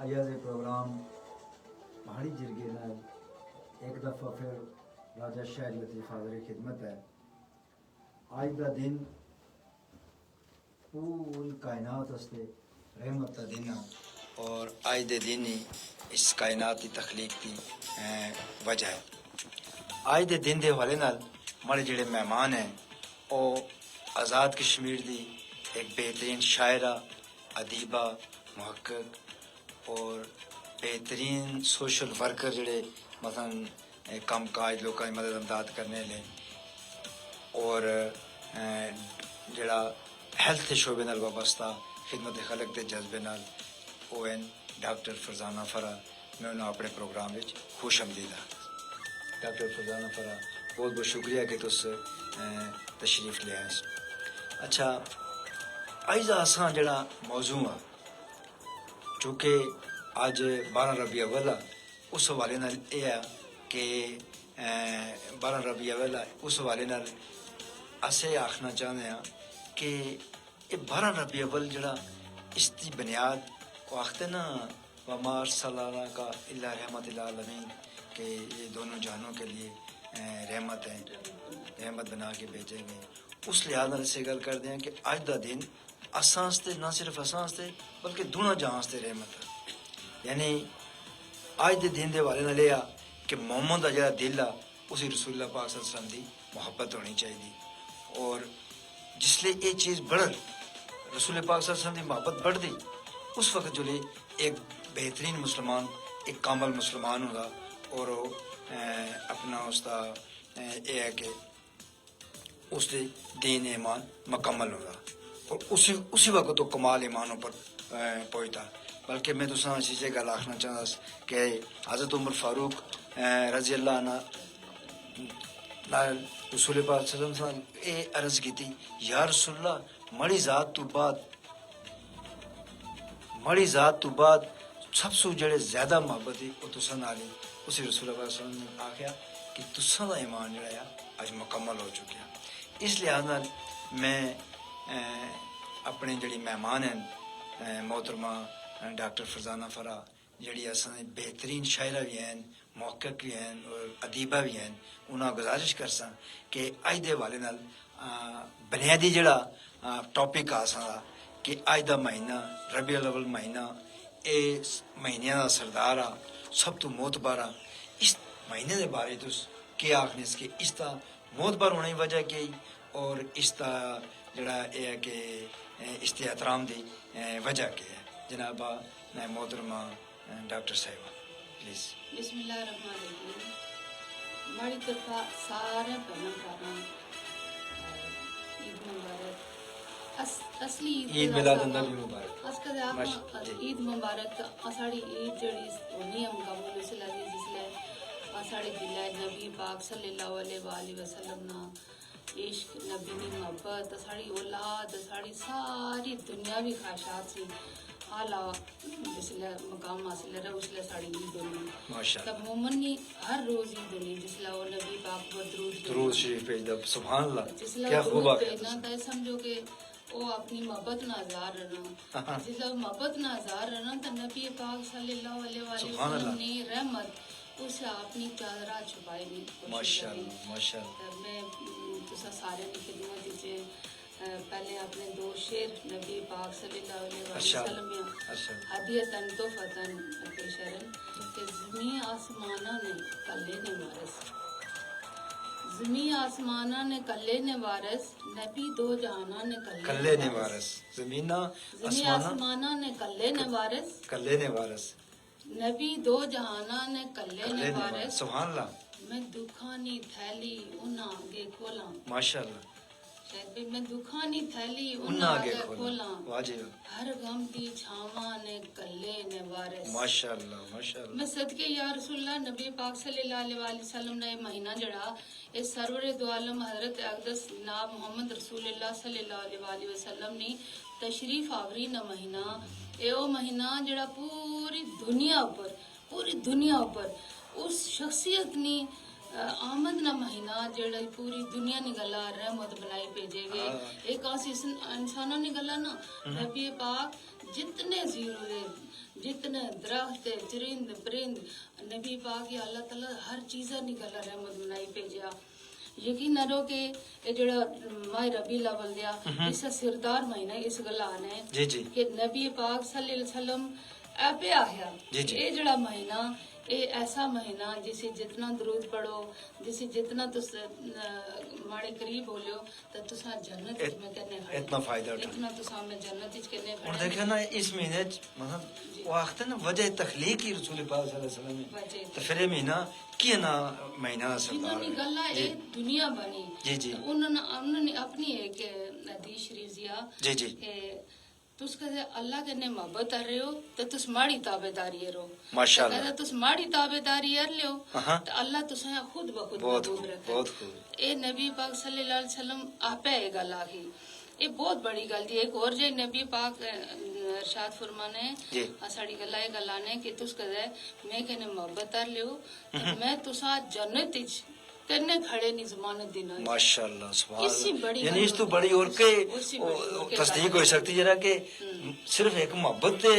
اجازِ programme پہاڑی جرگے نال ایک دفعہ پھر راجہ شاہ لطیف حاضر خدمت ہے۔ آج دا دن پوری کائنات واسطے رحمت کا دن ہے، اور آج دے دن ہی اس کائنات کی تخلیق کی وجہ ہے۔ آج دے دن دے حوالے نال ہمارے جڑے مہمان ہیں وہ آزاد کشمیر دی ایک بہترین شاعرہ، ادیبہ، محقق اور بہترین سوشل ورکر جڑے مثلا کام کاج لوگوں کی مدد امداد کرنے لے، اور جڑا ہیلتھ کے شعبے نال وابستہ خدمت خلق کے جذبے نال او این ڈاکٹر فرزانہ فرا، میں انہوں اپنے پروگرام میں خوش آمدید ہاں۔ ڈاکٹر فرزانہ فرا بہت بہت شکریہ کہ تس تشریف لے آئے۔ اچھا، آج دا اساں جڑا موضوع ہے چونکہ آج 12 ربیع الاول ہے، اس حوالے نال یہ ہے کہ 12 ربیع الاول ہے، اس حوالے نال اسے آخنا چاہتے ہیں کہ یہ 12 ربیع الاول جڑا اس کی بنیاد وہ آختے نا وما ارسلنا کا الا رحمت للعالمین، کہ یہ دونوں جہانوں کے لیے رحمت ہیں، رحمت بنا کے بھیجے گئے۔ اس لحاظ سے اسے گل کرتے ہیں کہ آج دا دن اساں واسطے نہ صرف اساں واسطے بلکہ دونوں جہاں واسطے رحمت ہے۔ یعنی آج دے دن دے حوالے نال یہ کہ مومن دا جڑا دل ہے اسی رسول اللہ پاک صلی اللہ علیہ وسلم دی محبت ہونی چاہیے، اور جس لئے یہ چیز بڑھ رسول پاک صلی اللہ علیہ وسلم دی محبت بڑھ دی، اس وقت جو لئے ایک بہترین مسلمان، ایک کامل مسلمان ہوگا، اور وہ اپنا اس کا یہ ہے کہ اس دے دین ایمان مکمل ہوگا، اور اسی وقت وہ کمال ایمانوں پر پہنچتا۔ بلکہ میں تو اسی سے گل آخنا چاہتا کہ حضرت عمر فاروق رضی اللہ عنہ رسول پاک صلی اللہ علیہ وسلم یہ عرض کی تھی، یا رسول اللہ مڑی ذات تو بعد سب سے جڑے زیادہ محبت ہے وہ تساں نال ہی۔ اسی رسول اللہ صلی اللہ علیہ وسلم نے آخیا کہ تساں دا ایمان جڑا ہے اج مکمل ہو چکا۔ اس لحاظ نال میں اپنے جڑی مہمان ہیں محترمہ ڈاکٹر فرزانہ فرا جڑی اصل بہترین شاعرہ بھی ہیں، محقق بھی ہیں اور ادیبہ بھی ہیں، انہاں گزارش کرساں کہ اج دے حوالے نال بنیادی جڑا ٹاپک آساں دا کہ اج دا مہینہ ربیع الاول مہینہ اس مہینے دا سردار آ، سب تو معتبر آ۔ اس مہینے دے بارے تس کیا آخنے اس کے اس دا معتبر ہونے کی وجہ کی، اور اس دا جڑا یہ ہے کہ اس کے احترام دی وجہ کیا ہے؟ جناب محترمہ ڈاکٹر صاحبہ پلیز۔ بسم اللہ الرحمن الرحیم۔ ہماری طرفہ سارے پیغام کاروں عید مبارک، اصلی عید میلاد النبی مبارک۔ عید مبارک ساڑی عید جڑی ہونی ہے مکمل اس لئے جس لئے ساڑے دل ہے نبی پاک صلی اللہ علیہ وآلہ وسلم نا عشق، نبی دی محبت، ساڑی اولاد، ساڑی ساری دنیاوی خواہشات سی اعلیٰ جس لئے مقام حاصل ہے اس لئے ساڑی عید ہونی۔ تب مومن نی ہر روز عید ہونی جس لئے وہ نبی پاک کو درود شریف بھیجدا، سبحان اللہ، جس لئے کیا خوب درود بھیجنا تو سمجھو کہ وہ اپنی محبت نہ اظہار رہنا، جس لئے محبت نہ اظہار رہنا تو نبی پاک صلی اللہ علیہ وسلم نے رحمت اسے اپنی چادرہ چھپائی نہیں۔ ماشاءاللہ ماشاءاللہ۔ میں تسا سارے کی خدمت دیجئے پہلے اپنے دو شعر نبی پاک صلی اللہ علیہ وسلم میں ہدیتاً تحفتاً پیشرن کہ زمین آسمانہ نے کلے نے وارث، زمین آسمانہ نے کلے نے وارث، نبی دو جہانہ نے کلے نے وارث، زمین آسمانہ نے کلے نے وارث، نبی دو جہانہ نے کلے نے وارث، سبحان اللہ۔ میں دکھانی تھیلی انہاں آگے کھولاں، ماشاءاللہ، میں دکھانی تھیلی انہاں آگے کھولاں، واجب، ہر غم دی چھاواں نے کلے نے وارث۔ ماشاءاللہ ماشاءاللہ۔ میں صدقے یا رسول اللہ نبی پاک صلی اللہ علیہ وسلم نے مہینہ جڑا اس سرور دو عالم حضرت اقدس جناب محمد رسول اللہ صلی اللہ علیہ وسلم نے تشریف آوری نہ مہینہ، اے او مہینہ جڑا پوری دنیا اوپر اس شخصیت نی آمد نہ مہینہ جڑا پوری دنیا نے گلا رحمت بنائی بھیجے گئے۔ ایک آسی انسانوں نے گلا نا نبی پاک جتنے زیرو जितने दरख्त चरिंद परिंद नबी पाक या अल्लाह ताला हर चीज़ा निकल रहमत बनाई भेजा यकीन करो कि ये जड़ा माह रबी अव्वल दिया इसका सिरदार महीना इस गल्ला आने जी जी कि नबी पाक सल्लल्लाहु अलैहि वसल्लम ऐपे आया जी जी। ये जड़ा महीना ये ऐसा महीना जिसे जितना दरूद पढ़ो जिसे जितना तुस माड़े करीब बोलो तो तुसा जन्नत में करने खड़े इतना फायदा उठा इतना तुसा में जन्नत में करने और खड़े देखे ना इस महीने मतलब वो आखते ना वजह तखलीक ही रसूल पाक सल्लल्लाहु अलैहि वसल्लम वजह तो फिर ये महीना की ना महीना जिन्होंने सरदार गल्ला जी ये दुनिया बनी जी जी तो उन्होंने अपनी एक हदीस शरीफ दिया जी जी कि तुस कदे अल्लाह कन्नै मोहब्बत कर रहे हो तो तुस माड़ी ताबेदारी करो माशाल्लाह कदे तुस माड़ी ताबेदारी कर लियो हाँ तो अल्लाह तुसें खुद ब खुद बहुत महबूब खूब रखे बहुत खूब ए नबी पाक सल्लल्लाहु अलैहि वसल्लम आपे ये गल आखी ये बहुत बड़ी गल थी एक और जे नबी पाक इरशाद फरमाने जी साड़ी गल्ला ये गल्ला ने कि तुस कदे मैं कन्नै मोहब्बत कर लियो तो मैं तुसा जन्नत विच करने खड़े नहीं जमानत दिना माशाल्लाह सुभान इससे बड़ी यानी गल इस तो बड़ी और के उससे बड़ी और के तस्दीक हो सकती जरा कि सिर्फ एक मोहब्बत के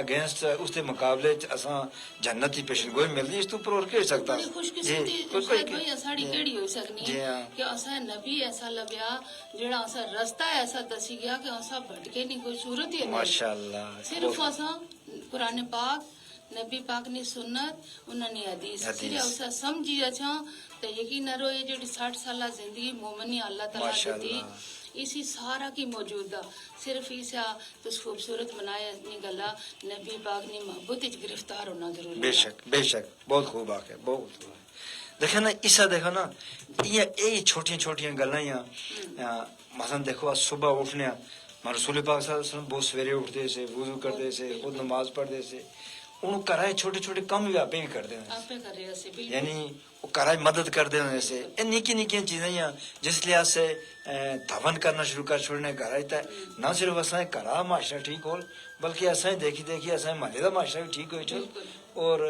अगेंस्ट उसके मुकाबले च असां जन्नत की पेशनगोई मिलदी इस तो ऊपर और के हो सकता बड़ी खुशकिस्मती भाई असाड़ी केड़ी हो सकनी जी हाँ कि असा नबी ऐसा लभ्या जेड़ा असा रास्ता ऐसा दसी गया कि असा भटके नहीं कोई सूरत ही नहीं माशाल्लाह सिर्फ असा कुरान पाक नबी पाक ने सुन्नत उन्होंने हदीस सिर्फ असा समझी अच्छा तो यकीन रो ये जेडी 60 साल जिंदगी मोमनी अल्लाह ताला दी इसी सारा की मौजूदा सिर्फ इसा तुस खूबसूरत बनाया अपनी गला नबी पाक ने मोहब्बत विच गिरफ्तार होना जरूरी बेशक बेशक बहुत खूब आके बहुत खूब देखा ना इसा देखो ना ये छोटी छोटी गल्लां या मसलन देखो आज सुबह उठने रसूल पाक सल्लल्लाहु अलैहि वसल्लम बहुत सवेरे उठते से वुजू करते से खुद नमाज पढ़ते से उन कराए छोटे छोटे कम भी आपे भी करते हैं आपे कर रहे से बिल्कुल यानी वो कराए मदद कर देने से ये निकी निकी चीजें या जिस लिहाज से धवन करना शुरू कर छोड़ने घर आता है ना सिर्फ असा घरा माशरा ठीक हो बल्कि असा देखी देखी असा महले का माशरा भी ठीक हो चल और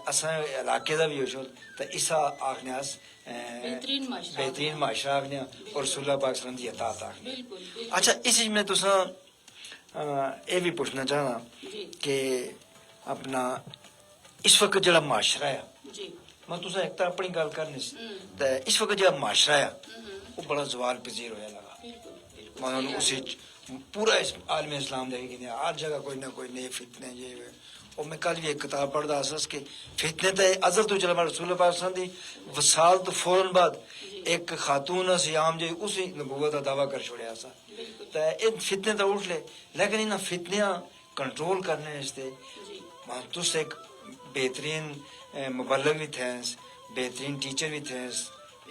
असा इलाके का भी हो चल तो इसा आखने बेहतरीन माशरा आखने और रसूलुल्लाह पाक सल्लल्लाहु अलैहि वसल्लम दी अतात आखने बिल्कुल अच्छा इस में तुसा ये भी पूछना चाहना जी कि अपना इस वक्त जड़ा माशरा है जी मैं तुसा एक तो अपनी गल करनी सी ते इस वक्त जड़ा माशरा है वो बड़ा जवाल पजीर होया लगा बिल्कुल बिल्कुल मैं उसी पूरा इस आलम इस्लाम देखे कि हर जगह कोई ना कोई नए फितने ये वे और मैं कल भी एक किताब पढ़दा अस कि फितने ते अजल तो चला रसूल पाक सल्लल्लाहु अलैहि वसल्लम दी वसाल तो फौरन बाद एक खातून सियाम जो उसी नबूवत का दावा कर छोड़या सा ते इन फितने तो उठ ले लेकिन इन फितनियां कंट्रोल करने इसते जी तुस एक बेहतरीन मुबल्लिग भी थे बेहतरीन टीचर भी थे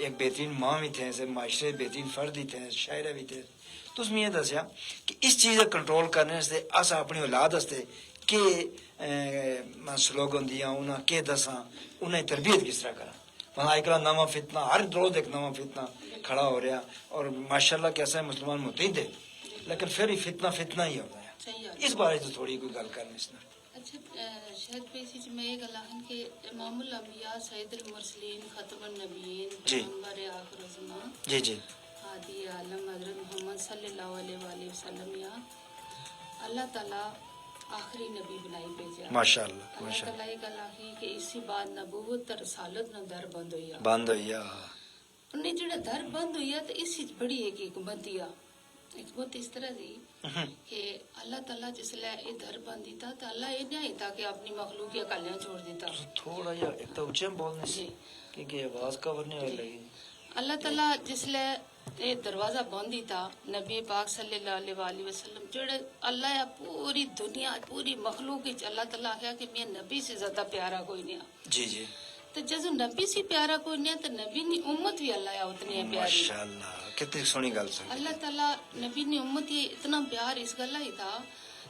एक बेहतरीन माँ भी थे माशरे बेहतरीन फर्द भी थे शायरा भी थे तुस मैं दसिया कि इस चीज़ का कंट्रोल करने से अस अपनी औलाद वास्ते के स्लोग होंदियां उन्हें के दसा उन्हें तरबियत किस तरह करा मतलब अजकल नवा फितना हर रोज एक नवा फितना खड़ा हो रहा और माशाल्लाह कैसा है मुसलमान मुतहिद है लेकिन फिर ही फितना फितना ही होता है सही है इस बारे तो थोड़ी कोई गल करनी इसने अच्छा शायद बेसी च मैं ये गल आखन कि इमामुल अंबिया सैयदुल मुरसलीन खतमुन नबीयीन जी। पैगंबर आखिर ज़मान जी जी हादी आलम हज़रत मोहम्मद सल्लल्लाहु अलैहि वसल्लम या अल्लाह ताला आखिरी नबी बनाई भेजा माशाल्लाह अल्लाह माशाल्लाह ताला ये गल आखी कि इसी बाद नबूवत ते रसालत दा दर बंद होया बंद होइया उन्हें जेड़ा दर बंद होया ते इस विच बड़ी एक हिकमत दिया हिकमत इस तरह दी कि अल्लाह ताला जिसले ये दर बंद दिता तो अल्लाह ये नहीं था कि अपनी मखलूक या कल्याण छोड़ देता थोड़ा या एक तो ऊंचे में बोलने से जी। क्योंकि आवाज कवर नहीं हो लगी अल्लाह ताला जिसले ये दरवाजा बंद ही था नबी पाक सल्लल्लाहु अलैहि वसल्लम जेड़े अल्लाह या पूरी दुनिया पूरी मखलूक विच अल्लाह ताला आख्या कि मैं नबी से ज्यादा प्यारा कोई नहीं जी जी तो जब नबी से प्यारा कोई नहीं तो नबी नी उम्मत भी अल्लाह या उतनी है प्यारी माशाल्लाह कितनी सोनी गल सुन अल्लाह ताला नबी ने उम्मत ये इतना प्यार इस गल्ला ही था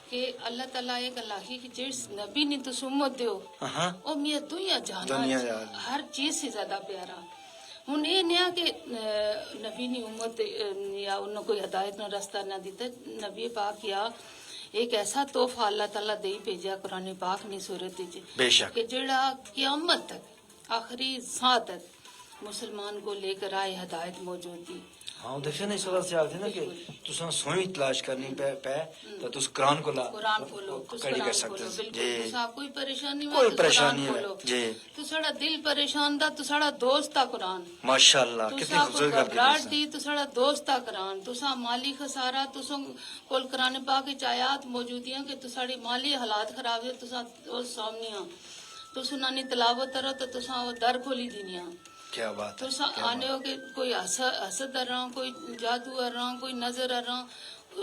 कि अल्लाह ताला ये गल आखी कि जिस नबी ने तुस उम्मत दियो हां ओ मियां दुनिया दुनिया जहान जहान। हर चीज से ज्यादा प्यारा हुन ये नहीं कि नबी ने उम्मत या उन कोई हिदायत न रास्ता न दिता नबी पाक या एक ऐसा तोहफा अल्लाह ताला दे भेजा कुरान पाक ने सूरत विच बेशक कि जेड़ा क़यामत तक आखिरी सांस तक مسلمان کو لے کر آئے ہدایت موجود تھی. ہاں دیکھیں نا اس وجہ سے آتے نا کہ تساں سوئی تلاش کرنی پہ تو تس قرآن کو لا قرآن کھولو تس کڑی کر قرآن سکتے کھولو بالکل جی تسا کوئی پریشانی کوئی تس پریشانی قرآن ہے کھولو. جی تو ساڑا دل پریشان تھا تو ساڑا دوست تھا قرآن. ماشاء اللہ تو کتنی سا کو خوبصورت گل گھبراہٹ کی دی تو ساڑا دوست تھا قرآن. تو سا مالی خسارہ تو سا کول قرآن پاک کی آیات موجودیاں کہ تو ساڑی مالی حالات خراب ہے تو سا سامنے ہاں تو سنانی تلاوت کرو تو سا وہ در کھولی دینیاں. کیا بات تو ہے سا آنے ہو کہ کوئی حسد کر رہا کوئی جادو کر رہا کوئی نظر کر رہا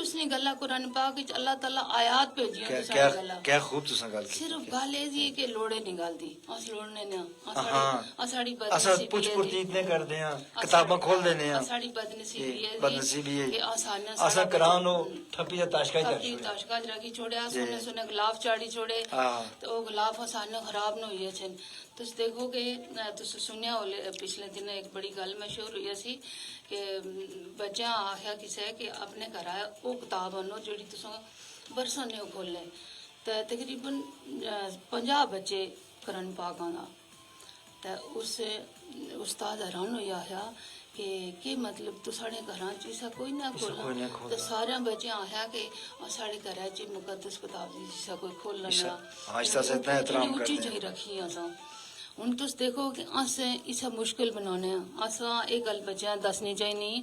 اس نے گلا قرآن پاک وچ اللہ تعالیٰ آیات بھیجی ہیں تو ساڑی گلا کیا خوب تساں گل کی صرف گل یہ جی کہ لوڑے نکال دی اس لوڑنے نے ہاں ساڑی اسا پوچھ پوچھ اتنے کر دے ہیں کتاباں کھول دینے ہیں ساڑی بدنصیبی ہے بدنصیبی ہے کہ آسانیاں اسا قرآن ہو ٹھپی یا تاشکا تھپی تاشکاج رکھی چھوڑے سونے سونے گلاف چاڑی چھوڑے تو وہ گلاف آسانیاں خراب نہ ہوئی چھن. تس دیکھو کہ تس سنیا پچھلے دن ایک بڑی گل مشہور ہوئی سی کہ بچیاں آخیا کسے کہ اپنے گھر وہ کتاب آنو جیڑی تساں برساں نے کھول لیں تو تقریباً 50 بچے قرآن پاک آنا تو اس استاد حیران ہوئی آخیا کہ مطلب تو ساڑے گھراں چیسا کوئی نہ کھولنا تو سارے بچے آخیا کہ ساڑے گھر چ مقدس کتاب جیسا کوئی کھولنا اچھی چاہی رکھی اساں. ہوں تس دیکھو کہ اس اسا مشکل بنانے ہیں اساں یہ گل بچیاں دسنی چاہیے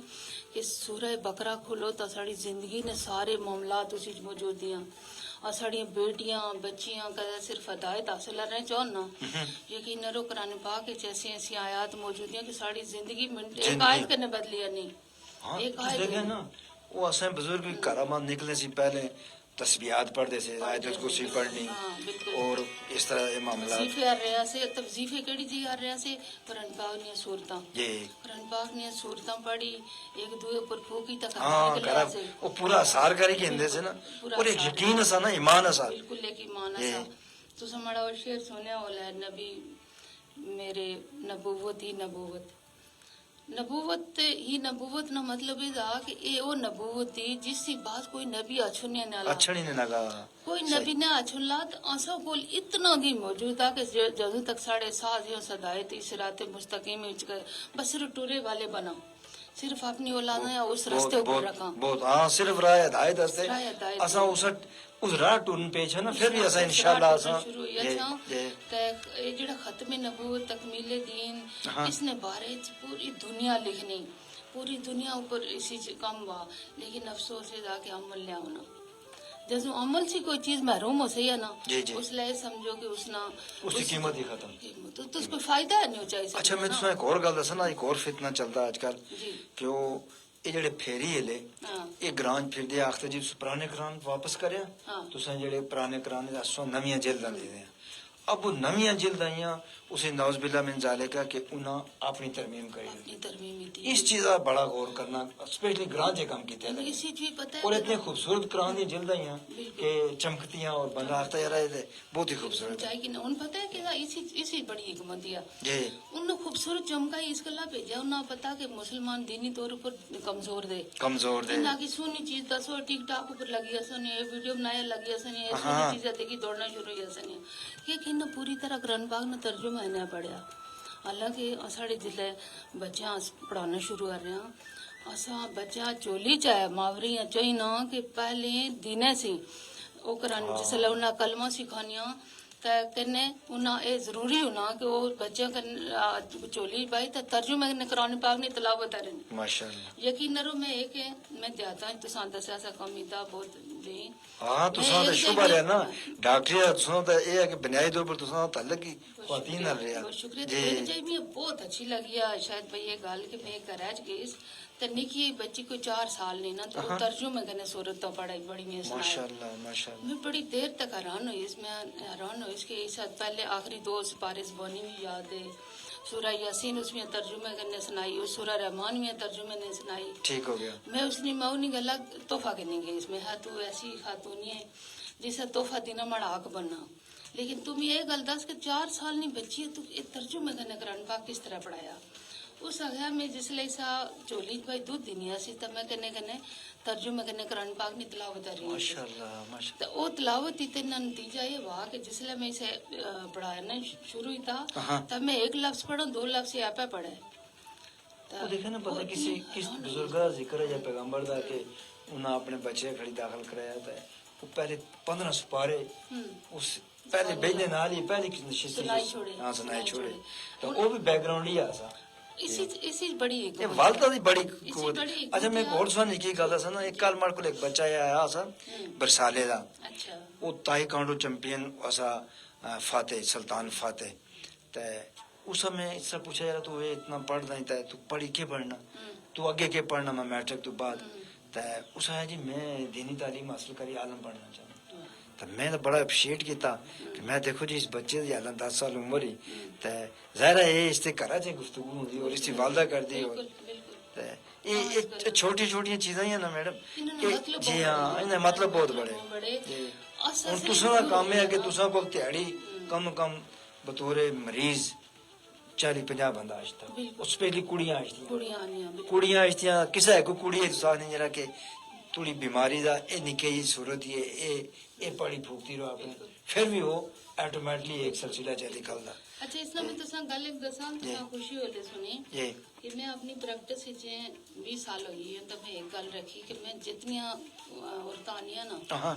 کہ سورہ بقرہ کھولو تو ساری زندگی نے سارے معاملات اسی موجود ہیں. اور ساڑی بیٹیاں بچیاں کدے صرف ہدایت حاصل کرنے چاہن نا یقین کرو قرآن پاک ایسی ایسی آیات موجود ہیں کہ ساڑی زندگی منٹ ایک آیت کرنے بدلی ہے نہیں. ایک آیت نا وہ اسیں بزرگ کرامات نکلنے سے پہلے تسبیحات پڑھتے سے آیت الکرسی پڑھنی اور اس طرح یہ معاملات وظیفے آ رہے سے وظیفے کیڑی جی آ رہے سے قرآن پاک نے صورتاں قرآن پاک نے صورتاں پڑھی ایک دوے اوپر پھوکی تک ہاں وہ پورا اثار کری کے اندے سے نا اور ایک یقین اسا نا ایمان اسا بالکل ایک ایمان اسا. تو سمڑا وہ شعر سنیا والا ہے نبی میرے نبوت ہی نبوت نبوت ہی نبوت نہ مطلب یہ تھا کہ اے وہ نبوت تھی جس کی بات کوئی نبی اچھنے نہ لگا کوئی نبی نے اچھلا تو اسا کول اتنا دی موجود تھا کہ جدوں تک ساڑے سازیوں صدایت صراط مستقیم وچ بس صرف ٹورے والے بنا صرف اپنی اولاداں یا اس راستے اوپر رکھاں بہت ہاں صرف راہ ہدایت ہستے اسا اس راہ ٹورن پیچ ہے نا پھر بھی اسا انشاءاللہ اسا شروع ہوئی اچھا کہ یہ جڑا ختم نبوت تکمیل دین اس نے بارے پوری دنیا لکھنی پوری دنیا اوپر اسی کام ہوا لیکن افسوس ہے کہ عمل لے آنا جیسے عمل سے کوئی چیز محروم ہو سہی ہے نا اس لئے سمجھو کہ اس کی قیمت ہی ختم تو اس کو فائدہ نہیں ہو چاہیے. اچھا میں تساں ایک اور گل دساں نا ایک اور فتنہ چلتا آج کل کہ وہ یہ جڑے پھیری ہے لے یہ گران پھر دے آختے جی پرانے قرآن واپس کریا تساں جڑے پرانے قرآن دے اساں نویاں جلداں دے دیں اب وہ نویاں جلد آئیاں اسے نعوذ باللہ من ذالکہ کہ انہاں اپنی ترمیم کری اس چیز کا بڑا غور کرنا اسپیشلی گران جے کام کیتے ہیں اور اتنے خوبصورت قرآن دی جلد آئیاں کہ چمکتیاں اور بندہ آتا ہے رہے تھے بہت ہی خوبصورت ان پتہ ہے کہ اسی بڑی حکمت دیا انہوں خوبصورت چمکائی اس گلا بھیجا انہوں پتا کہ مسلمان دینی طور پر کمزور دے انہاں کی سونی چیز دسو ٹک ٹاک اوپر لگی اسن ویڈیو بنایا لگی اسن سونی چیزیں دیکھی دوڑنا شروع ہوئی اسن یہ کہ پوری طرح قرآن پاک نے ترجمہ نہ پڑھیا حالانکہ ساڑے جلے بچیاں پڑھانا شروع کر رہے ہیں اساں بچہ چولی چاہے ماوریاں چاہیے کہ پہلے دینے سی وہ قرآن جسے انہاں کلمہ سکھانیاں کہنے انہاں اے ضروری ہونا کہ وہ بچوں کا چولی پائی تو ترجمہ نے قرآن پاک نے تلاوت کریں ماشاءاللہ یقین کرو میں ایک ہے میں دیاتا ہوں تساں دسیا سا کمیتا بہت دیں ہاں تساں تے شبہ ہے نا ڈاکٹری تساں تے اے ہے کہ بنیادی طور پر تساں تعلق کی خواتین نال رہیا بہت شکریہ جی میں بہت اچھی لگی ہے شاید بھئی یہ گل کہ میں گھر گئی تو نکی بچی کوئی 4 سال نہیں نا تو وہ ترجمہ کنے صورت تو پڑھائی بڑی میں سنائی ماشاءاللہ میں بڑی دیر تک حیران ہوئی اس میں حیران ہوئی اس کے اس پہلے آخری 2 سپارے زبانی بھی یاد ہے سورہ یاسین اس میں ترجمہ کرنے سنائی اور سورہ رحمان میں ترجمہ نے سنائی ٹھیک ہو گیا میں اس نے ماؤنی گلا تحفہ کرنے گئی اس میں ہے تو ایسی خاتونی ہے جسے تحفہ دینا مڑا حق بننا لیکن تم یہ گل دس کہ 4 سال نہیں بچی ہے تو یہ ترجمہ کرنے قرآن پاک کس طرح پڑھایا اس آگیا میں جس لئے سا چولی بھائی دودھ دینیا سی تب میں کنے ترجمہ کرنے قرآن پاک نہیں تلاوت رہی ماشاءاللہ تو وہ تلاوت اتنا نتیجہ یہ ہوا کہ جس لئے میں اسے پڑھانا شروع ہی تھا تب میں 1 لفظ پڑھوں 2 لفظ یہ آپ پڑھے وہ دیکھے نا پتہ کس بزرگ کا ذکر ہے یا پیغمبر دا کہ انہاں اپنے بچے کھڑی داخل کرایا تھا وہ پہلے 15 سپارے اس پہلے بیجنے نال ہی پہلی نشست ہاں سنائی چھوڑے تو وہ بھی بیک گراؤنڈ ہی آسا اسی بڑی ایک والدہ دی بڑی قوت. اچھا میں اور سن کی گل سن ایک کل مار کو ایک بچہ آیا سا برسالے دا وہ تائی کانڈو چمپئن اسا فاتح سلطان فاتح تے اس میں اس سے پوچھا یار تو اتنا پڑھ رہا ہے تو پڑھی کے پڑھنا تو اگے کے پڑھنا میں میٹرک تو بعد تے اس آیا جی میں دینی تعلیم حاصل کری عالم پڑھنا چاہتا تو میں تو بڑا اپریشیٹ کیتا کہ میں دیکھو جی اس بچے دی حالت 10 سال عمر ہی تے ظاہر ہے یہ اس سے کرا چاہے گفتگو ہوندی اور اس کی والدہ کر دی اور یہ چھوٹی چھوٹی چیزاں ہی ہیں نا میڈم جی ہاں انہیں مطلب بہت بڑے ہوں تساں دا کام ہے کہ تساں کو تہاڑی کم کم بطور مریض 40-50 بندہ آجتا اس پہلی کڑیاں آجتیاں کسا ہے کوئی کڑی ہے تو ساتھ نہیں جرا کہ تھوڑی بیماری دا اے نکے ہی صورت ہی ہے اے پڑی پھوکتی رہو اپنے پھر بھی وہ ایٹومیٹلی ایک سلسلہ چلی کھلدا. اچھا اس میں تساں گل ایک دساں تساں خوشی ہوتے سنی کہ میں اپنی پریکٹس وچ 20 سال ہوئی ہے تو میں ایک گل رکھی کہ میں جتنیاں عورتاں آنیاں نا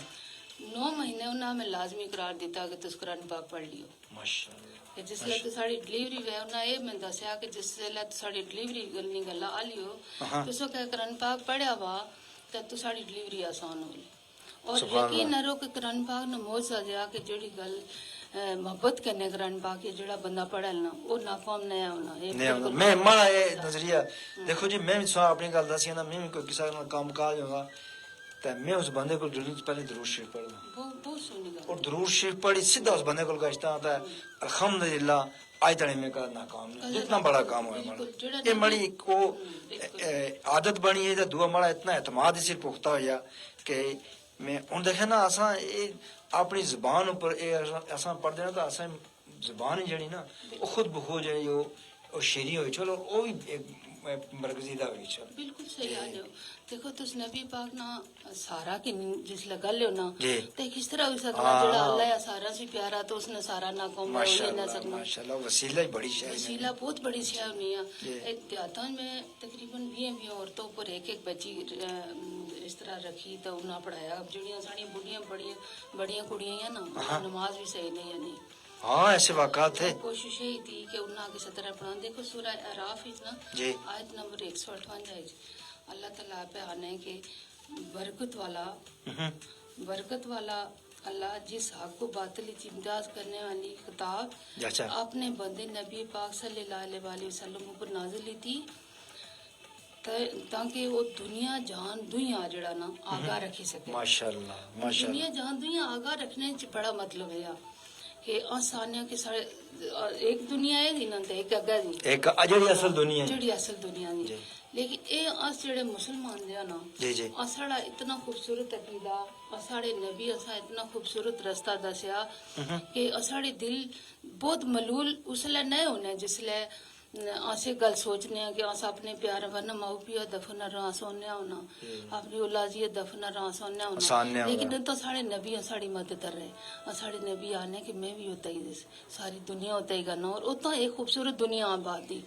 9 مہینے انہاں میں لازمی قرار دیتا کہ تس قرآن پاک پڑھ لیو ماشاءاللہ. جس لئے تو ساڑی ڈلیوری ہوئے انہاں یہ میں دسیا کہ جس لئے تو ساڑی ڈلیوری گلنی گلہ آ لیو تو سو کہ قرآن پاک پڑھیا ہوا تو ساڑی ڈلیوری آسان ہوئی اور یقین نہ رو کہ قرآن پاک نے موجزہ دیا کہ جڑی گل محبت کرنے قرآن پاک یہ جڑا بندہ پڑھا لینا وہ ناکام نہیں ہونا. میں مانا یہ نظریہ دیکھو جی میں بھی سوال اپنی گل دسی نا میں بھی کوئی کسی کام کاج ہوگا تو میں اس بندے کو پہلے درود شریف پڑھنا اور درود شریف پڑھی سیدھا اس بندے کو گشتا ہوتا ہے الحمدللہ آج تک میں کا ناکام نہیں جتنا بڑا کام ہوا ہمارا یہ بڑی کو عادت بنی ہے دعا ہمارا اتنا اعتماد اس سے پختہ ہوا کہ میں ہوں دیکھے نا اساں اپنی زبان اوپر اساں پڑھ دینا تو اساں زبان ہی جڑی نا وہ خود بخود جڑی وہ شیریں ہوئی چلو وہ بھی ایک مرکزی دا ہوئی چلو بالکل صحیح آ جاؤ. دیکھو تس نبی پاک نا سارا کی جس لگا لے نا تے کس طرح ہو سکنا جڑا اللہ یا سارا سی پیارا تو اس نے سارا نہ قوم ہو ہی نہ سکنا. ماشاءاللہ وسیلہ بڑی شے ہے وسیلہ بہت بڑی شے ہونی ہے. دیہاتاں میں تقریباً 20 عورتوں پر ایک بچی اس طرح رکھی تو انہاں پڑھایا. جڑیاں ساڑیاں بڑھیاں بڑیاں کڑیاں ہیں نا نماز بھی صحیح نہیں ہے. ہاں ایسے واقعات تھے. کوشش یہی تھی کہ انہاں کسی طرح پڑھا. دیکھو سورہ اعراف وچ نا آیت نمبر 158 اللہ تعالیٰ پہ آنے کہ برکت والا اللہ جس حق کو باطل کی امتیاز کرنے والی خطاب اپنے بندے نبی پاک صلی اللہ علیہ وسلم پر نازل لی تھی تاکہ وہ دنیا جہان دنیا جڑا نا آگاہ رکھی سکے. ماشاءاللہ دنیا جہان دنیا آگاہ رکھنے بڑا مطلب ہے کہ آسانیاں کہ سارے ایک دنیا ہے دی نا ایک اگہ دی ایک جڑی اصل دنیا جڑی اصل دنیا دی. لیکن اے اس جڑے مسلمان دے نا اساڑا اتنا خوبصورت عقیدہ اساڑے نبی اسا اتنا خوبصورت رستہ دسیا کہ اساڑے دل بہت ملول اس لئے نہیں ہونے جس لئے اسے گل سوچنے ہیں کہ اسا اپنے پیارے ورنہ ماؤ پیو دفن رہا سونے ہونا اپنی اولادی دفن رہا سونے ہونا. لیکن تو ساڑے نبی ساڑی مدد کر رہے ساڑے نبی آنے کہ میں بھی ہوتا ہی ساری دنیا ہوتا ہی کرنا اور اتنا ایک خوبصورت دنیا آباد دی.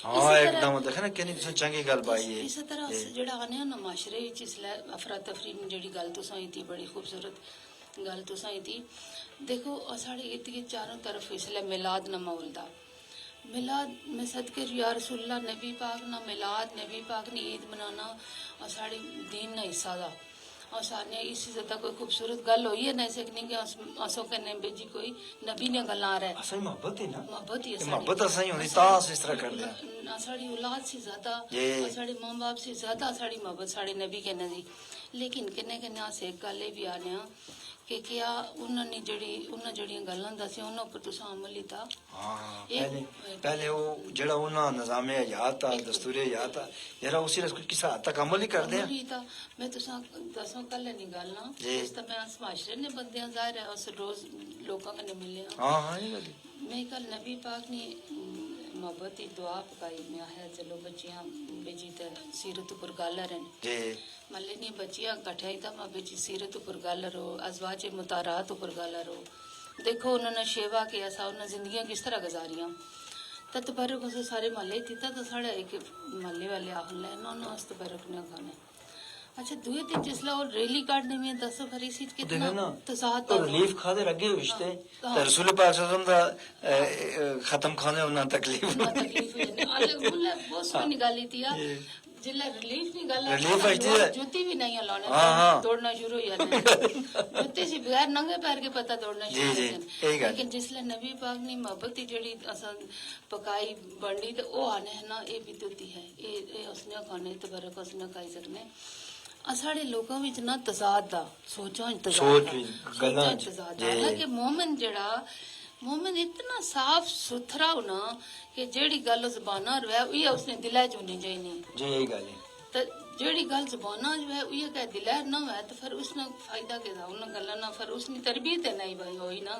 ایک دم دیکھا نا کہنی چنگی گل بائی ہے. اسی طرح جڑا آنے نا معاشرے اس لئے افراتفری جڑی گل تو سائی تھی بڑی خوبصورت گل تو سائی تھی. دیکھو ساڑے اتنی چاروں طرف اس لئے میلاد نہ مولدہ میلاد میں صدقے یا رسول اللہ نبی پاک نہ میلاد نبی پاک نے عید منانا اور ساڑی دین نہ حصہ دا اور سارے اسی سے کوئی خوبصورت گل ہوئی ہے نہ سکنی کہ اسو کہنے بیجی کوئی نبی نے گل آ رہا ہے. اسائی محبت ہی نا محبت ہی محبت اسائی ہوندی تاس اس طرح کر دیا ساڑی اولاد سے زیادہ ساڑے ماں باپ سے زیادہ ساڑی محبت ساڑے نبی کہنے دی. لیکن کہنے آسے ایک گلے بھی آنے کہ کیا انہوں نے جڑیاں گلاں دسی انہوں پر تساں عمل ہی تھا. پہلے وہ جڑا انہاں نظام حیات تھا دستور حیات تھا یارا اسی رس کسی حد تک عمل ہی کر دیا. میں تساں دسوں کل نہیں گل نا اس طرح میں معاشرے نے بندیاں ظاہر ہے اس روز لوگوں نے ملے میں کل نبی پاک نے محبت کی دعا پکائی میں آیا چلو بچیاں بیجی تے سیرت پر گل رہن ملے نہیں بچیاں کٹھے ہی تھا ماں بیجی سیرت پر گل رو ازواج مطہرات پر گل رو. دیکھو انہوں نے شیوا کیا سا انہوں نے زندگیاں کس طرح گزاریاں ਤਾਂ ਤਬਰਕ ਉਸ ਸਾਰੇ ਮਹੱਲੇ ਦਿੱਤਾ ਤਾਂ ਸਾਡਾ ਇੱਕ ਮਹੱਲੇ ਵਾਲੇ ਆਖਣ ਲੈ ਨਾ ਨਾ ਉਸ ਤਬਰਕ ਨਾ ਖਾਣੇ अच्छा दुए दिन जिसला और रैली काटने में दस फरी सीट कितना तसाद तो रिलीफ खादे रगे रिश्ते रसूल पाक सल्लल्लाहु अलैहि वसल्लम दा खत्म खाने उन्ना तकलीफ अलग मुल्ला बहुत सोनी गाली थी यार जिला रिलीफ नहीं गाला रिलीफ आती है जूती भी नहीं लाने दौड़ना शुरू हो जाता जूती से बगैर नंगे पैर के पता दौड़ना शुरू हो जाता लेकिन जिसला नबी पाक ने मोहब्बत की जड़ी असन पकाई बंडी तो वो आने है ना ये भी दुती है ये उसने खाने तबरक उसने खाई सकने साढ़े लोगों विच ना तजाद दा सोचां तजाद गल्लां तजाद हालांकि मोमिन जेड़ा मोमिन इतना साफ सुथरा होना कि जेड़ी गल ज़बाना रहे उही उसने दिला च होनी चाहिए जी यही गल है तो जेड़ी गल ज़बाना जो है उही कह दिला ना है तो फिर उसने फायदा के दा उन गल्लां ना फिर उसनी तरबियत नहीं भाई होई ना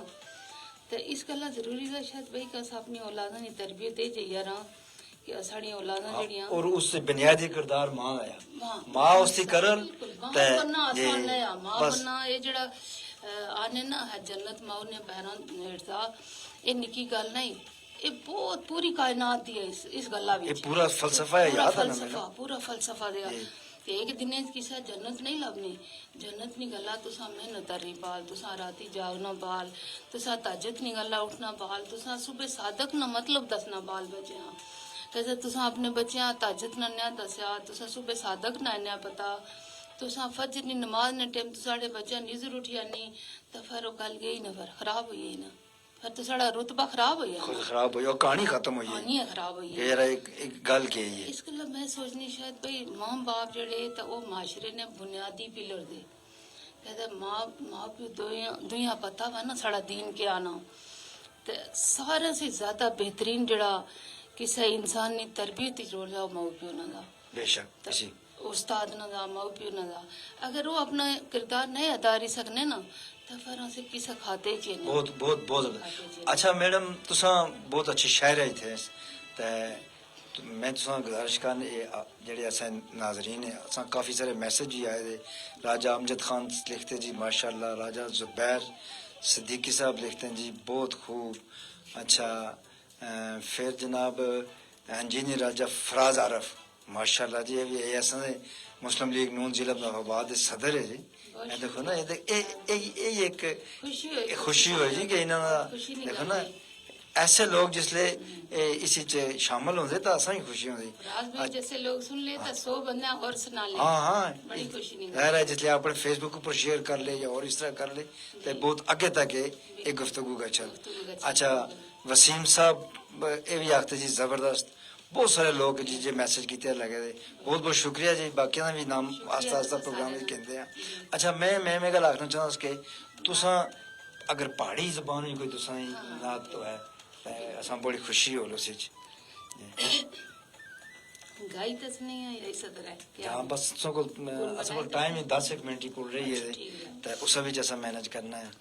तो इस गल्ला जरूरी है शायद भाई कि अस अपनी औलादां दी तरबियत दे जाइए रा कि साड़ी औलादां जड़ियां और उससे बुनियादी किरदार मां आया मां उसकी करन ते आसान है मां बनना ये जेड़ा आने ना है जन्नत मां ने पैरां नेड़ता ये निकी गल नहीं ये बहुत पूरी कायनात दी है इस गल्ला विच ये पूरा फलसफा है याद है ना पूरा फलसफा दे एक दिन किसी जन्नत नहीं लभनी जन्नत नहीं गल्ला तुसा मेहनत करी बाल तुसा राती जागना बाल तुसा ताजत नहीं गल्ला उठना बाल तुसा सुबह सादक ना मतलब दसना बाल बच्चे कहते तुसा अपने बच्चे ताजत ना न्या दस्या तुसा सुबह सादक ना न्या पता तुसा फजर नी नमाज ने टाइम तुसाड़े बच्चे नीजर उठी आनी तो फिर वो गल गई ना फिर खराब हुई ना फिर तो साड़ा रुतबा खराब हो गया खुद खराब हो गया कहानी खत्म हुई है कहानी खराब हुई है ये एक गल के है इस गल्ला मैं सोचनी शायद भाई मां बाप जड़े तो वो माशरे ने बुनियादी पिलर दे कहते मां प्यो दुनिया पता वा ना साड़ा दीन के आना तो सारे से ज्यादा बेहतरीन जड़ा किसी इंसान ने तरबियत रोल जाओ मां प्यो ना दा बेशक इसी उस्ताद ना दा मां प्यो ना दा अगर वो अपना किरदार नहीं अदा कर सकने ना तो फिर उसे किसा खाते ही नहीं बहुत बहुत बहुत अच्छा मैडम तुसा बहुत अच्छे शायर है थे तो मैं तुसा गुजारिश करने जेडे असा नाजरीन है असा काफ़ी सारे मैसेज भी आए थे राजा अमजद खान लिखते जी माशाल्लाह राजा जुबैर सिद्दीकी साहब लिखते हैं जी बहुत खूब अच्छा फिर जनाब इंजीनियर राजा फराज आरफ माशाल्लाह जी ये भी ऐसा मुस्लिम लीग नून जिला इस्लामाबाद के सदर है जी देखो ना ये एक खुशी हो जी कि इन्हों देखो ना ऐसे लोग जिसले इसी च शामिल होंगे तो असा ही खुशी होंगी जैसे लोग सुन ले तो 100 बंदा और सुना ले हाँ हाँ बड़ी खुशी नहीं है जिसले अपने फेसबुक पर शेयर कर ले या और इस तरह कर ले तो बहुत आगे तक एक गुफ्तगू का चल अच्छा वसीम साहब ये भी आखते जी जबरदस्त बहुत सारे लोग जी जे मैसेज किते लगे थे बहुत बहुत शुक्रिया जी बाकी का भी नाम आस्ता आस्ता प्रोग्राम कहते हैं अच्छा मैं गल आखना चाहता कि तुसा अगर पहाड़ी जबान में कोई तुसा नात तो है असा बड़ी खुशी हो उस गाई तस नहीं है ऐसा तरह है हां बस सो को असा को टाइम 10 मिनट ही कोल रही है तो उस विच असा मैनेज करना है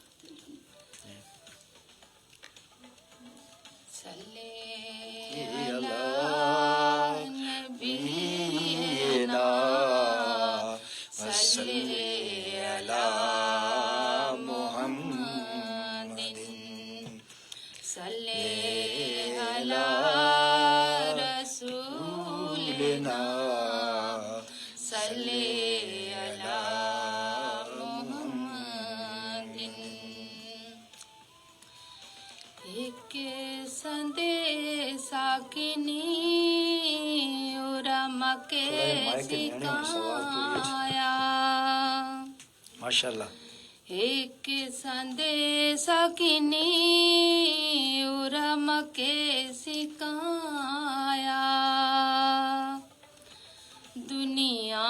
सल्ले माशाल्लाह एक संदेशा किनी उरम के सिकाया दुनिया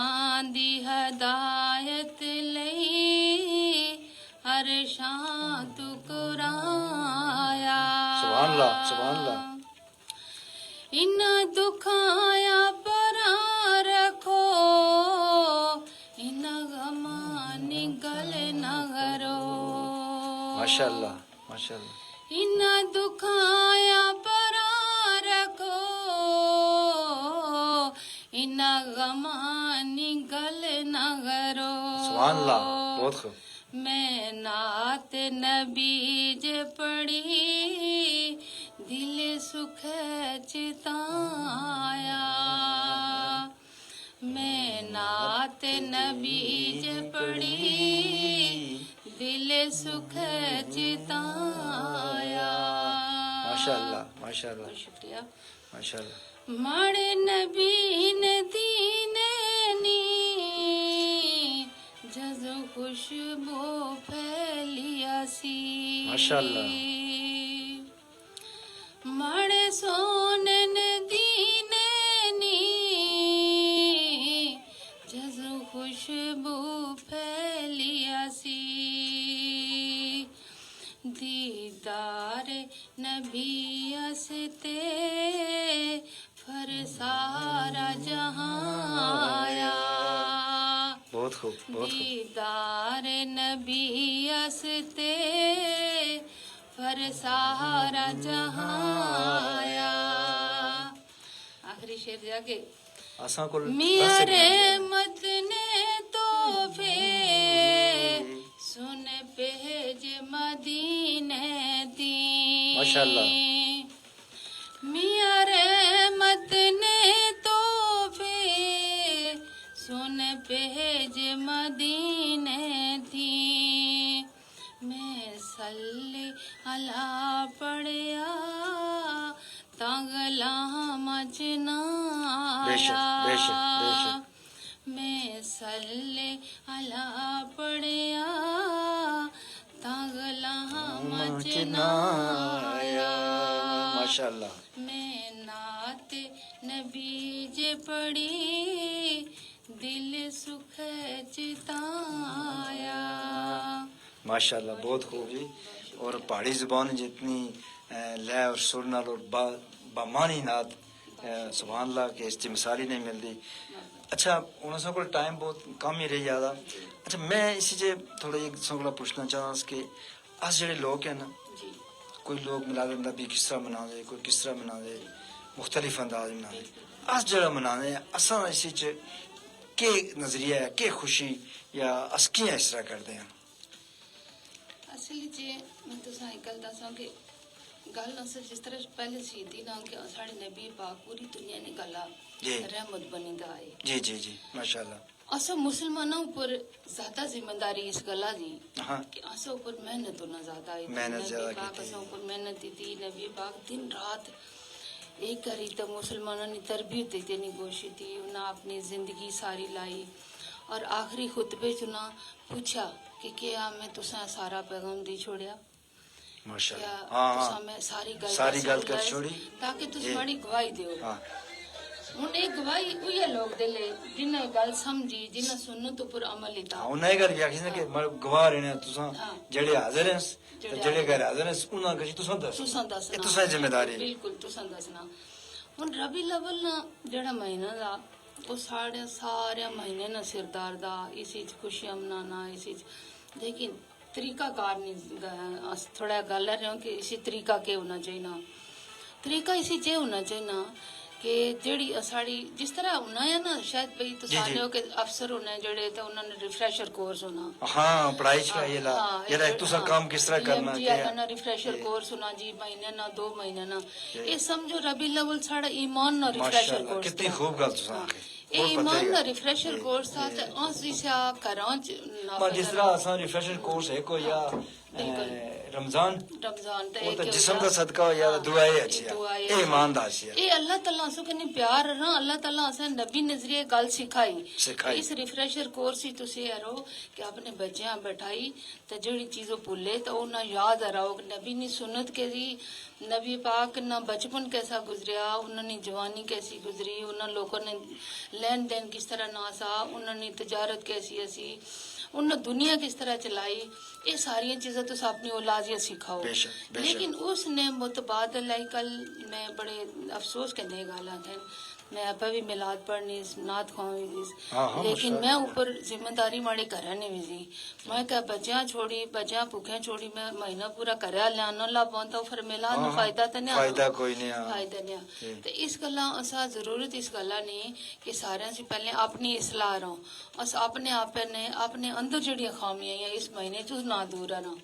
दी हदायत लई हर शांत कुराया सुभान अल्लाह इन दुखाया परा रखो इन गमा निगल न करो माशाल्लाह इन दुखाया परा रखो इन गमा निगल न करो सुभान अल्लाह बहुत खूब मैं नात नबी जे पढ़ी दिल सुख चिताया मैं नात नबी ज पढ़ी दिल सुख चिताया। माशाअल्लाह माशाअल्लाह शुक्रिया। माशाअल्लाह। माड़े नबी ने दीने नी जज़ो खुशबू फैलिया सी। माशाअल्लाह। माड़े सोने ने दीने नी जज़ो खुशबू फैलिया सी। दीदार नबी असते फर सारा जहां आया। बहुत खूब बहुत खूब। दीदार नबी असते फर सारा जहां आया। आखिरी शेर जाके असां को मियां रहमत ने तोहफे सुन पेज मदीने दी। माशाअल्लाह। मियां रहमत ने तोहफे सुन पेज मदीने दी। मैं सल्ले अला पढ़िया तांगला मचना बेशक बेशक बेशक। मैं सल्ले अला पढ़िया तांगला मचना माशाअल्लाह। मैं नात नबी जे पढ़ी दिल सुख चिताया। माशाअल्लाह बहुत खूब जी। और पहाड़ी जुबान जितनी लय और सुर नाल और बामानी नात सुभान अल्लाह के इसकी मिसाली नहीं मिलती। अच्छा उन्होंने को टाइम बहुत कम ही रह जाता। अच्छा मैं इसी से थोड़ा एक सवाल पूछना चाहता कि अस जेडे लोग हैं ना जी कोई लोग मिलाद नबी किस तरह मना दे कोई किस तरह मना दे मुख्तलिफ अंदाज मना दे अस जेड़ा मना दे असा इसी च के नजरिया है के खुशी या अस कियां इस तरह करते हैं। असली जे मैं तो साई गल दसा कि गल अस जिस तरह पहले सी थी ना कि साढ़े नबी पाक पूरी दुनिया ने गला जी रहमत बनी दा है। जी जी जी माशाअल्लाह। अस मुसलमानों ऊपर ज्यादा जिम्मेदारी इस गला दी हाँ कि अस ऊपर मेहनत होना ज्यादा है। मेहनत ज्यादा नबी पाक की अस ऊपर मेहनत दी नबी पाक दिन रात एक करी तो मुसलमानों ने तरबियत देने की कोशिश थी। उन्हें अपनी जिंदगी सारी लाई और आखिरी खुतबे च उन्हें पूछा कि क्या मैं तुसा सारा पैगाम दी छोड़िया माशाअल्लाह। क्या हाँ तुसा हाँ मैं सारी सारी गल गल कर छोड़ी ताकि तुस जी। माड़ी गवाही दियो। हाँ हुन एक गवाही उये लोग दिले जिन्हें गल समझी जिन्हें सुन्नत ऊपर अमल कीता। हाँ उन्हें गल आखी ना कि गवाह रहने तुसा हाँ। जेड़े हाजिर हैं ते जेड़े गैर हाजिर हैं उन्हां कशी तुसा दस तुसा दसना ये तुसा जिम्मेदारी है। बिल्कुल तुसा दसना। हुन रबी अव्वल ना जेड़ा महीना दा वो सारे महीने ना सिरदार दा इसी च खुशियां मनाना इसी च लेकिन तरीका कार नहीं अस थोड़ा गल रहे हो कि इसी तरीका के होना चाहिए। तरीका इसी चे होना चाहिए कि जेड़ी साड़ी जिस तरह होना है ना शायद भाई तो जी, सारे जी। हो कि अफसर होने जेड़े तो उन्होंने रिफ्रेशर कोर्स होना। हाँ पढ़ाई च ये ला ये ला तुसा काम किस तरह करना जी ना रिफ्रेशर कोर्स होना जी महीने ना 2 महीने ना ये समझो रबी अव्वल साड़ा ईमान ना रिफ्रेशर माशाअल्लाह कोर्स कितनी खूब गल तुसा आखी ये ईमान ना रिफ्रेशर कोर्स था ते अस इसा करां च पर जिस तरह असा रिफ्रेशर कोर्स है कोई या रमजान रमजान ते वो तो एक जिस्म का सदका हो या दुआ है अच्छी दुआ है। है ईमानदार है ये अल्लाह ताला सो कने प्यार ना अल्लाह ताला असा नबी नजरिए गल सिखाई सिखाई। इस रिफ्रेशर कोर्स ही तुसी यारो कि अपने बच्चियां बैठाई ते जेड़ी चीजों भूले तो उन्हें याद रहो नबी ने सुन्नत के दी नबी पाक ना बचपन कैसा गुजरिया उन्होंने जवानी कैसी गुजरी उन्होंने लोगों ने लेन देन किस तरह नासा उन्होंने तजारत कैसी ऐसी उन्होंने दुनिया किस तरह चलाई ये सारी चीजें तो अपनी औलादिया सिखाओ। बेशक, बेशक। लेकिन उसने मुतबादल लाई कल मैं बड़े अफसोस करने गाला है मैं आप भी मिलाद पढ़नी नात खाऊंगी हाँ, हाँ, लेकिन माशाअल्लाह। मैं ऊपर जिम्मेदारी माड़ी घर ने भी सी मैं क्या बच्चियां छोड़ी बच्चियां भूखे छोड़ी मैं महीना पूरा करया लियानो ला पाता फिर मिलाद हाँ, नु फायदा तो नहीं फायदा कोई नहीं हाँ। फायदा नहीं जी। तो इस गल्ला असा जरूरत इस गल्ला नहीं कि सारे से पहले अपनी इसलाह रहो अस अपने आप ने अपने अंदर जड़ियां खामियां या इस महीने च ना दूर रहना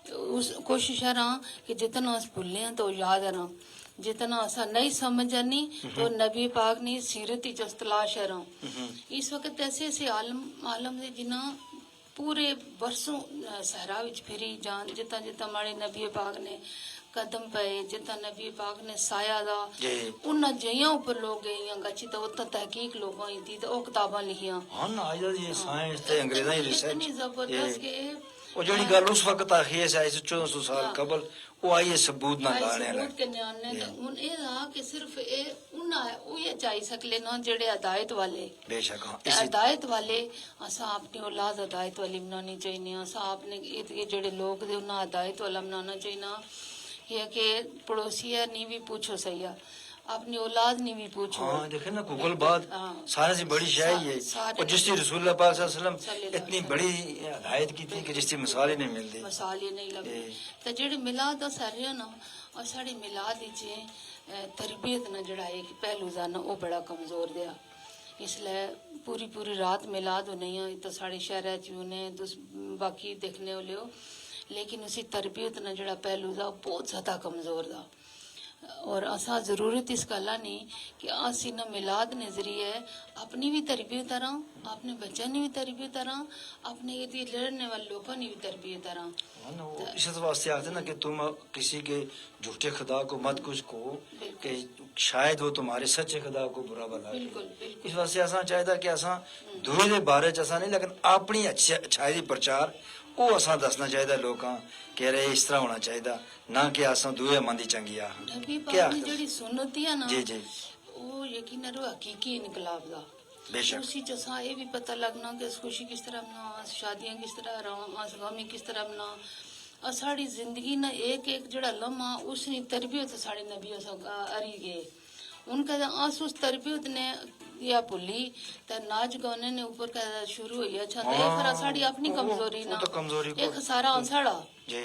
उस कोशिश रहा कि जितना अस भुल्ले हैं तो याद रहा, जितना असा नहीं समझनी तो नबी पाक ने सीरत ही तलाश रहा। इस वक्त ऐसे ऐसे आलम दे जिन्ना पूरे बरसों सहरा विच फिरी जान, जितना जितना हमारे नबी पाक ने कदम पे, जितना नबी पाक ने साया दा उन्ना जइयां ऊपर लोग गए गच्ची तो उतना तहकीक लोगों ही थी तो वो किताबां लिखियां। हां ना आज ये साइंस ते अंग्रेज़ी रिसर्च इतनी जबरदस्त के ਉਹ ਜਿਹੜੀ ਗੱਲ ਉਸ ਵਕਤ ਆਖੀ ਹੈ 1400 ਸਾਲ ਕਬਲ ਉਹ ਆਈ ਹੈ ਸਬੂਤ ਨਾਲ ਲਾਣੇ ਨੇ सबूत करने आने तो उन ये रहा कि सिर्फ ये उन्ना है वो ये चाही सकले ना जेड़े हदायत वाले ਬੇਸ਼ੱਕ ਹਾਂ हदायत वाले असा अपनी औलाद हदायत वाली बनानी चाहिए। असा अपने ये जेड़े लोग दे उन्ना हदायत वाला बनाना चाहिए। ये कि पड़ोसी है नहीं भी पूछो सही है, अपनी औलाद नहीं भी पूछो। हाँ देखे ना गूगल बात हाँ। सारे से बड़ी शाही है सारे और जिसकी रसूलुल्लाह पाक सल्लल्लाहु अलैहि सल्लल्लाहु वसल्लम इतनी बड़ी हिदायत की थी कि जिसकी मिसाल ही नहीं मिलती। मसाल ही नहीं लगती तो जेड़े मिलाद दा सारे ना और साड़ी मिलाद विच तरबियत ना जड़ा एक पहलू दा ना वो बड़ा कमजोर दिया। इसलिए पूरी पूरी रात मिलाद होने तो साढ़े शहर च होने बाकी देखने वाले हो, लेकिन उसी तरबियत ना जड़ा पहलू दा बहुत ज्यादा कमजोर दा। और असा जरूरत इस गल्ला नहीं कि अस इन मिलाद ने जरिए अपनी भी तरबियत करा, अपने बच्चों की भी तरबियत करा, अपने ये लड़ने वाले लोगों की भी तरबियत करा। इस वास्ते आते ना कि तुम किसी के झूठे खुदा को मत कुछ कहो कि शायद वो तुम्हारे सच्चे खुदा को बुरा भला करे। बिल्कुल बिल्कुल इस वास्ते असा चाहिए कि असा दूए दे बारे च असा नहीं लेकिन अपनी अच्छाई दी प्रचार वो असा दसना चाहिए लोकां कि अरे इस तरह होना चाहिए ना कि असा दूए मन दी चंगी आ नबी क्या पाक की जेड़ी सुन्नत है ना जी जी वो यकीनन वो हकीकी इनकलाब दा। बेशक उसी जैसा ये भी पता लगना कि खुशी किस तरह मना, शादियां किस तरह रहा, गमी किस तरह मना, और साड़ी जिंदगी ना एक एक जड़ा लम्हा उसनी तरबियत साड़ी नबी अरी गए उनका आस उस तरबियत ने या भुली तो नाच गाने ने ऊपर का शुरू हुई। अच्छा तो ये खरा साड़ी अपनी कमजोरी ना तो कमजोरी एक खसारा साड़ा जी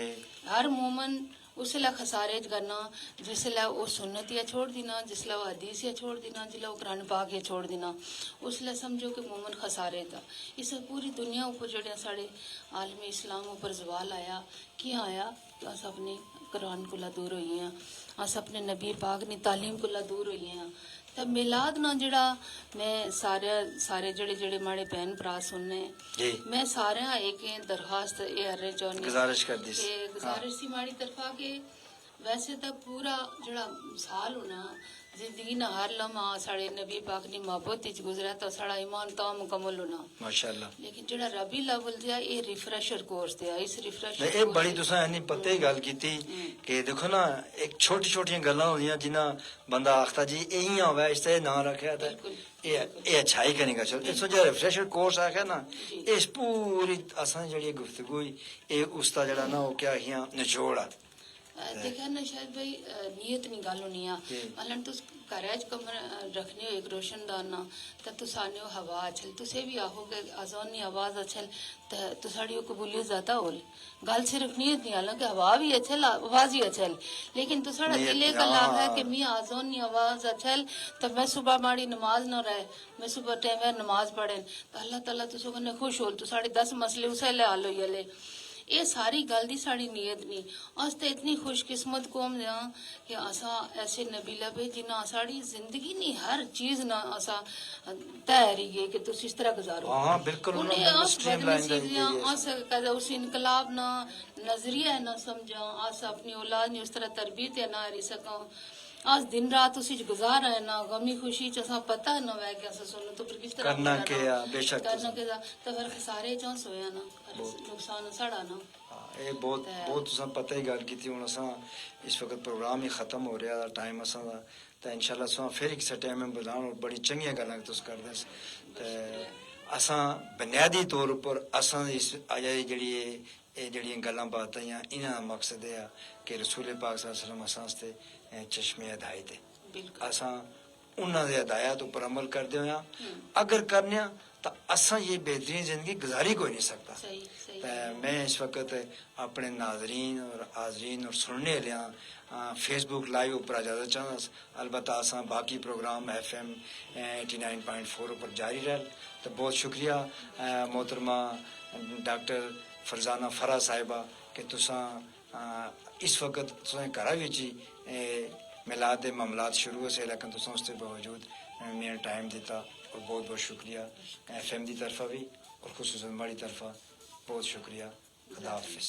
हर मोमन उसला खसारे करना जिसला वो सुन्नतिया छोड़ देना, जिसला वो हदीसिया छोड़ देना, जिसला वो कुरान पाक या छोड़ देना, उसला समझो कि मोमन खसारे था। इस पूरी दुनिया ऊपर जड़े साढ़े आलमी इस्लाम ऊपर जवाल आया क्या आया अस अपने कुरान कोला दूर होई हैं, अस अपने नबी पाक नी तालीम कोला दूर होई हैं। तब मिलाद ना जड़ा मैं सारे जड़े जड़े माड़े भैन भरा सुनने मैं सारे एक दरखास्त ये हर चाहनी गुजारिश कर दी गुजारिश सी माड़ी तरफा के वैसे तो पूरा जड़ा साल होना जिंदगी ना हर लम्हा साढ़े नबी पाक नी मोहब्बत विच गुजरा तो साड़ा ईमान तो मुकम्मल होना माशाअल्लाह। लेकिन जड़ा रबी लेवल दिया ये रिफ्रेशर कोर्स दिया इस रिफ्रेशर ये बड़ी तुसा इन्नी पते गल कीती कि देखो ना एक छोटी छोटी गल्लां होंदियां जिन्ना बंदा आखता जी इयां होवे इस ते ना रखया ते ये अच्छाई करने का चल इस जो रिफ्रेशर कोर्स आखे ना इस पूरी असां जड़ी गुफ्तगू ये उसका जड़ा ना वो क्या हियां निचोड़ देखा ना शायद भाई नीयत नहीं गल होनी आ अलन तुस घरै च कमरा रखने हो एक रोशनदान ना तो तुस आने हो हवा अच्छल तुसे भी आहो कि अजान नी आवाज अच्छल तो साड़ी वो कबूलियत ज्यादा हो गल सिर्फ नीयत नहीं हालांकि हवा भी अच्छल आवाज ही अच्छल लेकिन तो साड़ा दिल एक लाभ है कि मैं आजान नी आवाज अच्छल तो मैं सुबह माड़ी नमाज न रहे मैं सुबह टाइम नमाज पढ़े तो अल्लाह ताला तुसो कन्ने खुश हो तो साढ़े 10 मसले उसे ले हल होई ले। ये सारी गल दी साड़ी नीयत नहीं अस तो इतनी खुशकिस्मत कौम दिया कि असा ऐसे नबी लभे जिन्ना साड़ी जिंदगी नहीं हर चीज ना असा तैयारी गए कि तुम इस तरह गुजारो। हां बिल्कुल उन्हें अस बदनसीबियां अस कदा उस इनकलाब ना नजरिया ना समझा अस अपनी औलाद ने उस तरह तरबियत ना हरी सका आज दिन रात उसी गुजार है ना गमी खुशी च पता ना वै कि सुनो तो फिर किस तरह करना के बेशक करना के तो फिर सारे च सोया ना नुकसान साड़ा ना ये बहुत बहुत तुसा पता ही गल कीती हुन असा इस वक्त प्रोग्राम ही खत्म हो रहा टाइम असा दा तो इंशाल्लाह तुसा फिर एक टाइम में बुलाण और बड़ी चंगी गल्लां तुस करदे ते असा बुनियादी तौर पर असा इस आया जड़ी जड़ियां गल्लां बातां इन्हां दा मकसद है कि रसूल पाक सल्लल्लाहु अलैहि वसल्लम असा आस्ते चश्मे हिदायत है असा उन्हां दे हिदायत ऊपर अमल करदे होया अगर करने तो असा ये बेहतरीन जिंदगी गुजारी कोई नहीं सकता। मैं इस वक्त अपने नाजरीन और हाजरीन और सुनने लिया फेसबुक लाइव ऊपर इजाजत चाहना अलबत्ता असा बाकी प्रोग्राम FM 89.4 ऊपर जारी रह तो बहुत शुक्रिया मोहतरमा डॉक्टर फरजाना फरा साहिबा کہ تساں اس وقت تساں گھر وچ میلاد دے معاملات شروع سے لیکن تساں اس کے باوجود میرا ٹائم دیتا، اور بہت بہت شکریہ ایف ایم دی طرفہ بھی اور خصوصاً ہماری طرفہ بہت شکریہ. خدا حافظ.